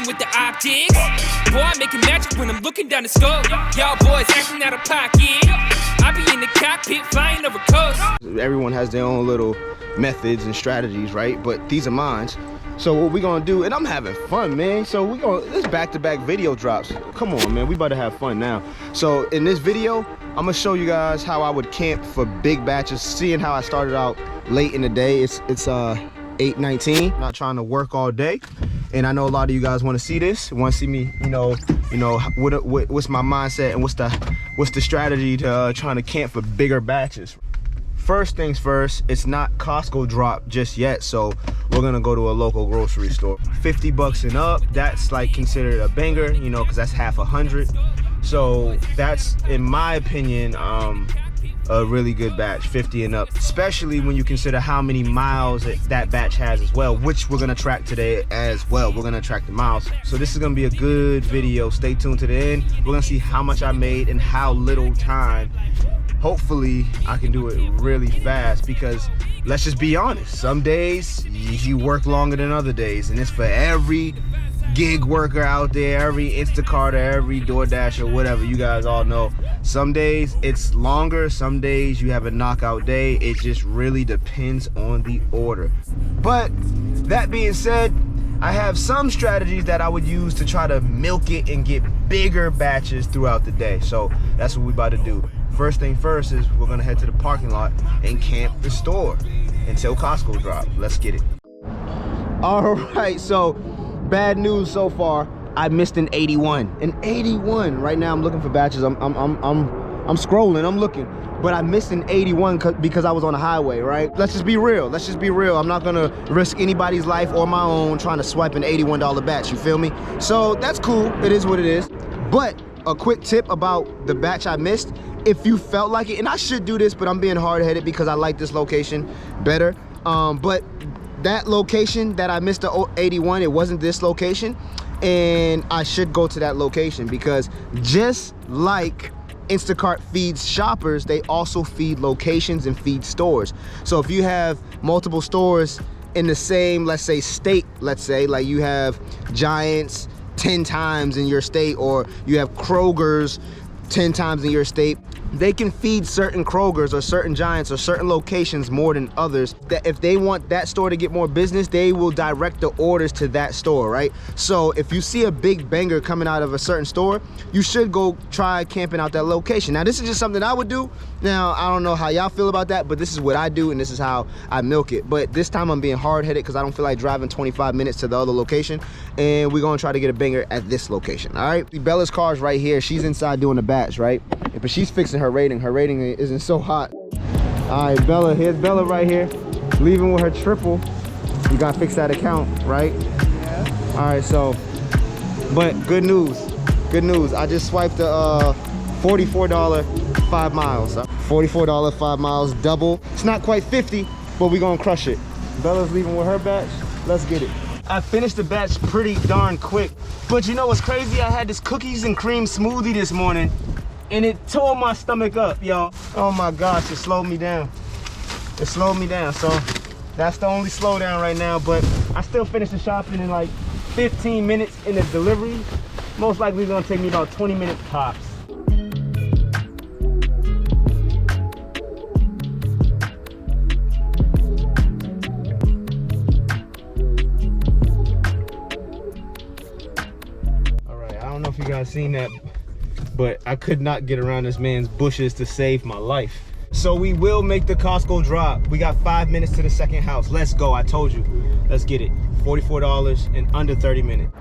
playing with the optics. Boy, I'm making magic when I'm looking down the scope. Y'all boys acting out of pocket. I be in the cockpit flying over coast. Everyone has their own little methods and strategies, right? But these are mine. So what we gonna do, and I'm having fun, man. So this back-to-back video drops. Come on, man, we about to have fun now. So in this video, I'm gonna show you guys how I would camp for big batches, seeing how I started out late in the day. It's 8:19, not trying to work all day. And I know a lot of you guys want to see this, want to see me, what's my mindset and what's the strategy to trying to camp for bigger batches. First things first, it's not Costco drop just yet, so we're gonna go to a local grocery store. 50 bucks and up, that's like considered a banger, because that's half 100. So that's, in my opinion, a really good batch, 50 and up, especially when you consider how many miles that batch has as well, which we're gonna track today as well. We're gonna track the miles. So this is gonna be a good video. Stay tuned to the end. We're gonna see how much I made and how little time. Hopefully I can do it really fast, because let's just be honest, some days you work longer than other days, and it's for every gig worker out there, every Instacart or every DoorDash or whatever. You guys all know, some days it's longer, some days you have a knockout day. It just really depends on the order. But that being said, I have some strategies that I would use to try to milk it and get bigger batches throughout the day. So that's what we're about to do. First thing first is we're gonna head to the parking lot and camp the store until Costco drop. Let's get it. All right, so bad news so far. I missed an 81. An 81. Right now I'm looking for batches. I'm scrolling, I'm looking. But I missed an 81 because I was on the highway, right? Let's just be real. Let's just be real. I'm not gonna risk anybody's life or my own trying to swipe an $81 batch, you feel me? So that's cool, it is what it is. But a quick tip about the batch I missed, if you felt like it, and I should do this, but I'm being hard-headed because I like this location better. But that location that I missed the 81, it wasn't this location, and I should go to that location, because just like Instacart feeds shoppers, they also feed locations and feed stores. So if you have multiple stores in the same, let's say, state, let's say, like you have Giants 10 times in your state, or you have Kroger's 10 times in your state, they can feed certain Krogers or certain Giants or certain locations more than others. That if they want that store to get more business, they will direct the orders to that store, right? So if you see a big banger coming out of a certain store, you should go try camping out that location. Now, this is just something I would do. Now, I don't know how y'all feel about that, but this is what I do, and this is how I milk it. But this time I'm being hard-headed because I don't feel like driving 25 minutes to the other location, and we're gonna try to get a banger at this location, all right? Bella's car's right here. She's inside doing the batch, right? But she's fixing her rating. Her rating isn't so hot. All right, Bella, here's Bella right here, leaving with her triple. You gotta fix that account, right? Yeah. All right, so, but good news. I just swiped the $44 5 miles. $44 5 miles, double. It's not quite 50, but we're gonna crush it. Bella's leaving with her batch. Let's get it. I finished the batch pretty darn quick, but you know what's crazy? I had this cookies and cream smoothie this morning, and it tore my stomach up, y'all. Oh my gosh, it slowed me down. It slowed me down, so that's the only slowdown right now, but I still finished the shopping in like 15 minutes in the delivery. Most likely it's gonna take me about 20 minutes tops. All right, I don't know if you guys seen that, but I could not get around this man's bushes to save my life. So we will make the Costco drop. We got 5 minutes to the second house. Let's go, I told you. Let's get it. $44 in under 30 minutes.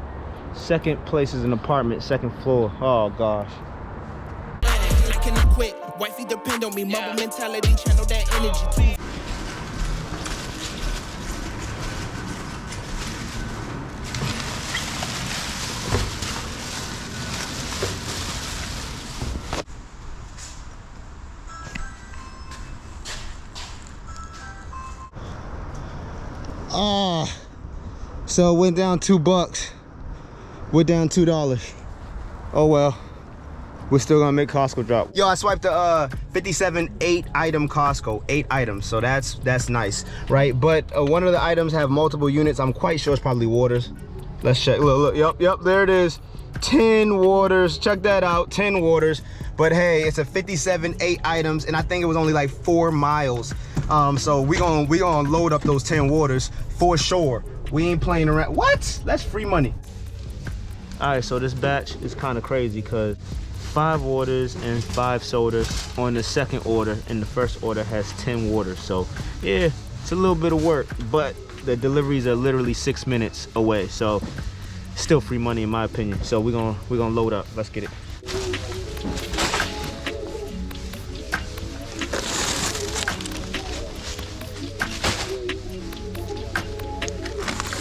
Second place is an apartment, second floor. Oh gosh. Can I quit? Wifey depend on me, mama mentality, channel that energy too. So it went down $2. We're down $2. Oh well, we're still gonna make Costco drop. Yo, I swiped the 57 8-item Costco, 8 items, so that's nice, right? But one of the items have multiple units. I'm quite sure it's probably waters. Let's check. Look, yep, there it is. 10 waters. Check that out, 10 waters. But hey, it's a 57, 8 items, and I think it was only like 4 miles. So we gonna load up those 10 waters for sure. We ain't playing around. What? That's free money. All right, so this batch is kind of crazy because 5 waters and 5 sodas on the second order, and the first order has 10 waters. So yeah, it's a little bit of work, but the deliveries are literally 6 minutes away. So still free money in my opinion. So we're gonna load up. Let's get it.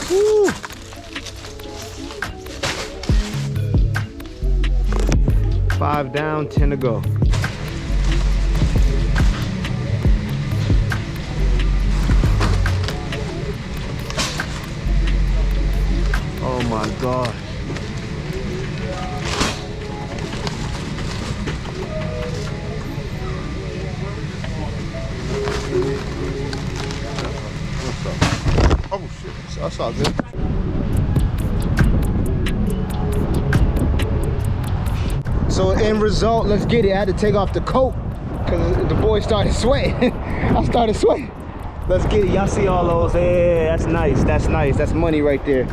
Woo. 5 down, 10 to go. Oh my God. Oh shit, that's all good. So in result, let's get it. I had to take off the coat because the boy started sweating. I started sweating. Let's get it. Y'all see all those? Yeah, that's nice. That's nice. That's money right there.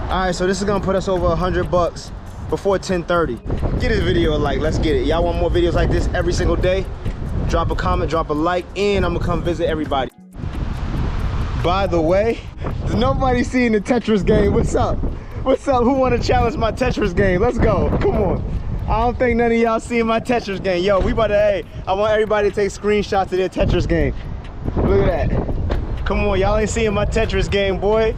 All right, so this is gonna put us over $100 before 10:30. Get this video a like. Let's get it. Y'all want more videos like this every single day? Drop a comment, drop a like, and I'm gonna come visit everybody. By the way, there's nobody seeing the Tetris game. What's up? What's up? Who want to challenge my Tetris game? Let's go. Come on. I don't think none of y'all seeing my Tetris game. Yo, we about to, hey, I want everybody to take screenshots of their Tetris game. Look at that. Come on, y'all ain't seeing my Tetris game, boy.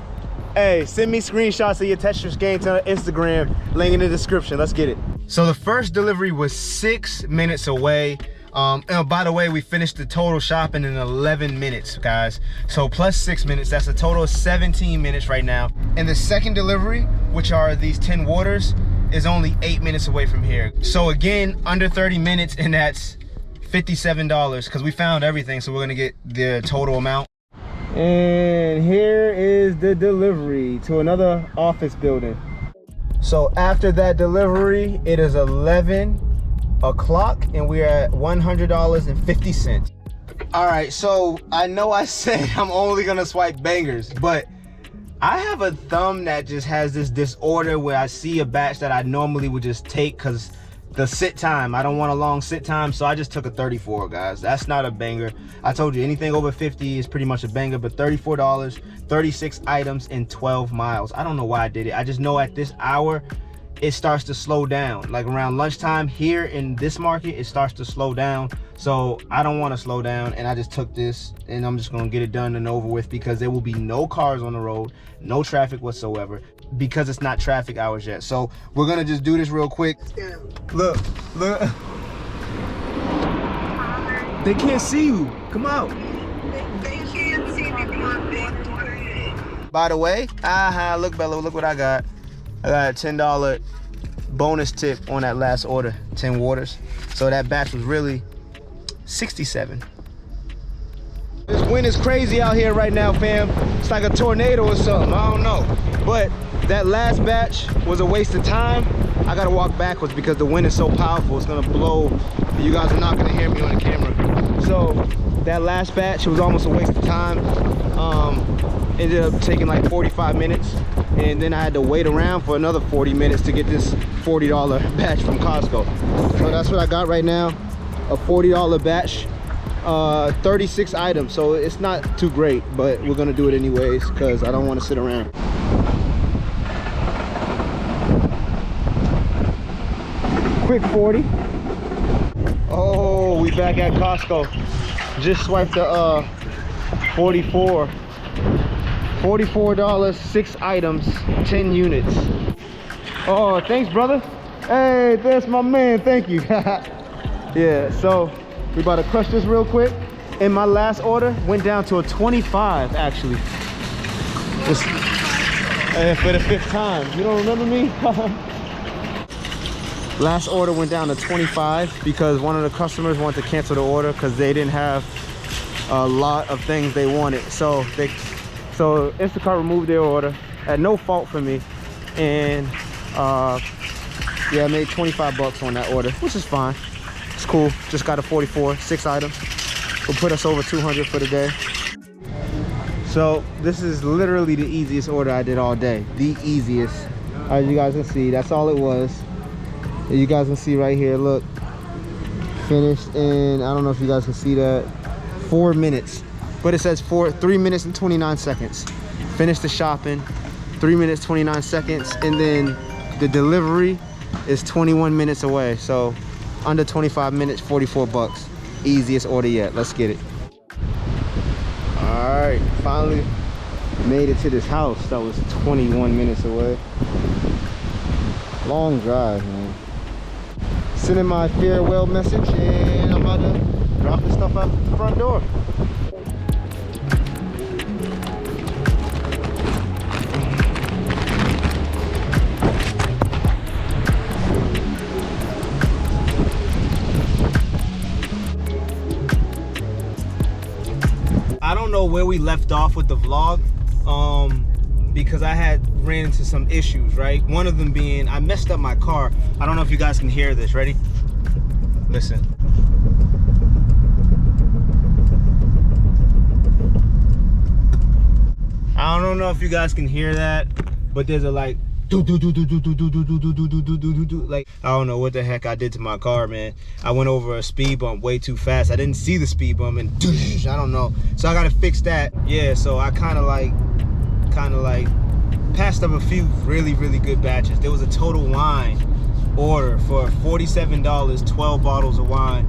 Hey, send me screenshots of your Tetris game to Instagram. Link in the description. Let's get it. So the first delivery was 6 minutes away. And by the way, we finished the total shopping in 11 minutes, guys. So plus 6 minutes, that's a total of 17 minutes right now. And the second delivery, which are these 10 waters, is only 8 minutes away from here. So again, under 30 minutes, and that's $57 because we found everything. So we're gonna get the total amount. And here is the delivery to another office building. So after that delivery, it is 11 o'clock and we're at $100.50. All right, so I know I said I'm only gonna swipe bangers, but I have a thumb that just has this disorder where I see a batch that I normally would just take because the sit time, I don't want a long sit time, so I just took a 34, guys. That's not a banger. I told you anything over 50 is pretty much a banger, but $34, 36 items in 12 miles. I don't know why I did it. I just know at this hour it starts to slow down. Like around lunchtime here in this market, it starts to slow down. So I don't want to slow down, and I just took this and I'm just gonna get it done and over with because there will be no cars on the road, no traffic whatsoever, because it's not traffic hours yet. So we're gonna just do this real quick. Look. They can't see you. Come out. They can't see me. By the way, look, Bella, look what I got. I got a $10 bonus tip on that last order, 10 waters. So that batch was really 67. This wind is crazy out here right now, fam. It's like a tornado or something, I don't know. But that last batch was a waste of time. I gotta walk backwards because the wind is so powerful. It's gonna blow. You guys are not gonna hear me on the camera. So that last batch was almost a waste of time. Ended up taking like 45 minutes. And then I had to wait around for another 40 minutes to get this $40 batch from Costco. So that's what I got right now, a $40 batch, 36 items. So it's not too great, but we're gonna do it anyways because I don't want to sit around. Quick 40. Oh, we back at Costco. Just swiped the $44, 6 items, 10 units. Oh, thanks, brother. Hey, that's my man, thank you. Yeah, so we about to crush this real quick. And my last order went down to a 25, actually. Just, for the 5th time. You don't remember me? Last order went down to 25 because one of the customers wanted to cancel the order because they didn't have a lot of things they wanted. So Instacart removed their order at no fault for me. And yeah, I made 25 bucks on that order, which is fine. It's cool. Just got a 44, 6 items. Will put us over 200 for the day. So this is literally the easiest order I did all day. The easiest. As you guys can see, that's all it was. You guys can see right here, look. Finished in, I don't know if you guys can see that, 4 minutes. But it says 3 minutes and 29 seconds. Finished the shopping, 3 minutes, 29 seconds. And then the delivery is 21 minutes away. So under 25 minutes, 44 bucks. Easiest order yet. Let's get it. All right, finally made it to this house that was 21 minutes away. Long drive, man. Sending my farewell message, and I'm about to drop this stuff out the front door. I don't know where we left off with the vlog, because I had ran into some issues, right? One of them being I messed up my car. I don't know if you guys can hear this. Ready? Listen. I don't know if you guys can hear that, but there's a like like I don't know what the heck I did to my car, man. I went over a speed bump way too fast. I didn't see the speed bump and I don't know. So I gotta fix that. Yeah, so I kind of like passed up a few really good batches. There was a total wine order for $47, 12 bottles of wine,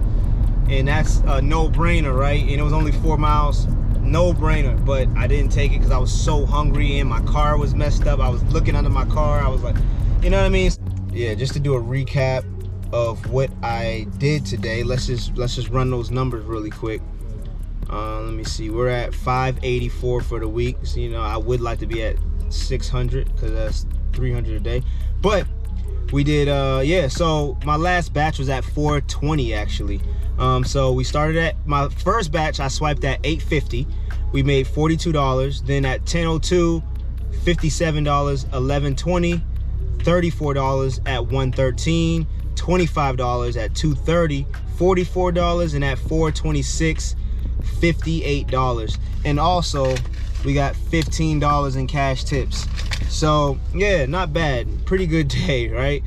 and that's a no-brainer, right? And it was only 4 miles. No-brainer, but I didn't take it because I was so hungry and my car was messed up. I was looking under my car. I was like, you know what I mean? Yeah, just to do a recap of what I did today. Let's just run those numbers really quick. Let me see. We're at 584 for the week. So, you know, I would like to be at 600 because that's 300 a day. But we did, yeah. So my last batch was at 420 actually. So we started at my first batch. I swiped at 850. We made $42. Then at 10:02, $57, 11:20, $34 at 1:13, $25 at 2:30, $44, and at 4:26, $58. And also we got $15 in cash tips. So yeah, not bad. Pretty good day, right?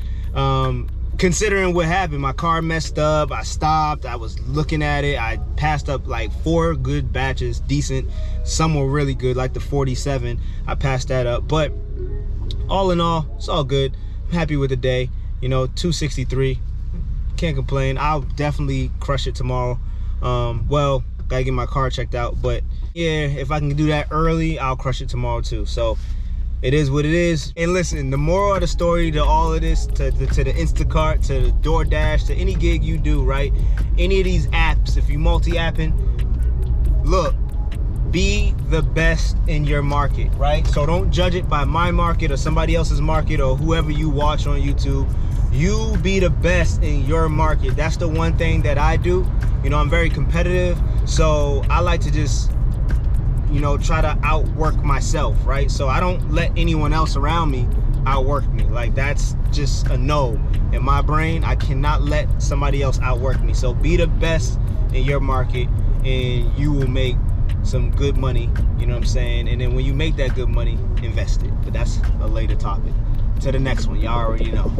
Considering what happened, my car messed up. I stopped. I was looking at it. I passed up like 4 good batches, decent. Some were really good, like the 47. I passed that up. But all in all, it's all good. I'm happy with the day. You know, 263. Can't complain. I'll definitely crush it tomorrow. Well, gotta get my car checked out. But yeah, if I can do that early, I'll crush it tomorrow too. So it is what it is. And listen, the moral of the story to all of this, to the Instacart, to the DoorDash, to any gig you do, right? Any of these apps, if you multi-apping, look, be the best in your market, right? So don't judge it by my market or somebody else's market or whoever you watch on YouTube. You be the best in your market. That's the one thing that I do. You know, I'm very competitive, so I like to just, you know, try to outwork myself, right? So I don't let anyone else around me outwork me. Like, that's just a no in my brain. I cannot let somebody else outwork me. So be the best in your market and you will make some good money, you know what I'm saying? And then when you make that good money, invest it. But that's a later topic. To the next one, y'all already know.